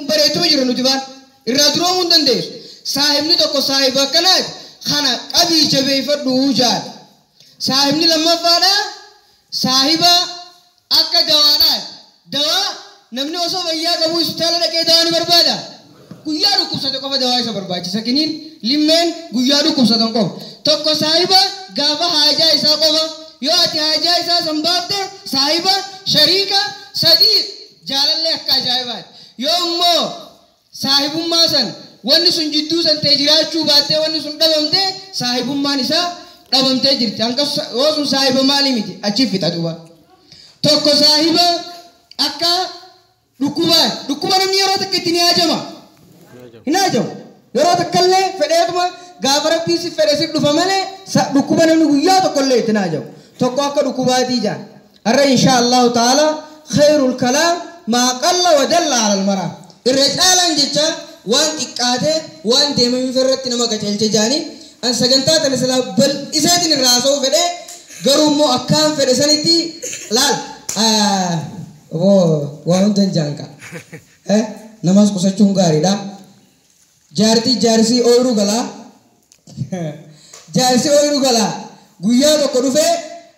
bareetu jiru nuti baan irraa duroo mun dandees saahibni tokko saahiba kanaat khana qabii jabeeffadhu jaal saahibni lammafaadha saahiba akka dawaadha dawa namni osoo bayyaa qabu hospitaala dhaqee dawaa barbaada guyyaa dhukkubsate qofa dawaa isa barbaachisa kiniin limmeen guyyaa dhukkubsatan qofa tokko saahiba gaafa haajaa isaa qofa yoo ati haajaa isaa sanbaafte saahiba shariika sadii jaalallee akka ajaa'ibaati yoo immoo saahibummaa san wanni sun jidduu san ta'e jiraachuu baattee wanni sun dhabamte saahibummaan isaa dhabamtee jirti hanqas yoo sun saahiba maalii miti achi fixa duuba tokko saahiba akka dhukkuba namni yeroo takka itti ni haajama hin haajamu yeroo takkallee fedheetuma gaafa rabbii si fedhe si dhufa malee dhukkuba namni guyyaa tokkollee itti hin haajamu tokko akka dhukkubaatii jaan har'a insha Allahu ta'ala khairul kalaam maa qalla wa dalla ala al-mara irra caalaan jecha waan xiqqaate waan deemamii irratti nama qaceelche jaanii an sagantaa tan isla bal isaatiin irraa haasa'uu fedhe garuu immoo akkaan fedhe sanitti laal waan hundan jaanqa namas qusachuun gaariidha jaarsii ooyiruu galaa jaarsii ooyiruu galaa guyyaa tokko dhufee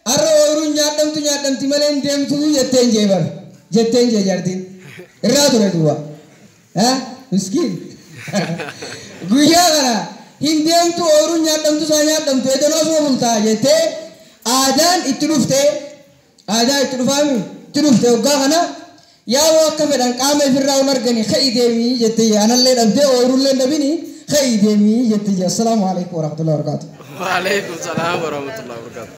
har'a ooyiruun nyaadhamti malee hin deemtu jetteen jee jaartiin irraa ture duuba miskiin guyyaa kana hin deemtu ooyiruun nyaadhamtu isaa nyaadhamtu edanoo suma bultaa jettee aadaan itti dhufte waggaa kana yaa'oo akka fedhan qaama ifirraa ol arganii ka'ii deemii jettee anallee dhabdee ooyiruullee dhabini ka'ii deemii jettee. Assalaamu alaikum warahmatullahi wabarakatuh. Wa alaikum salaam warahmatullahi wabarakatuh.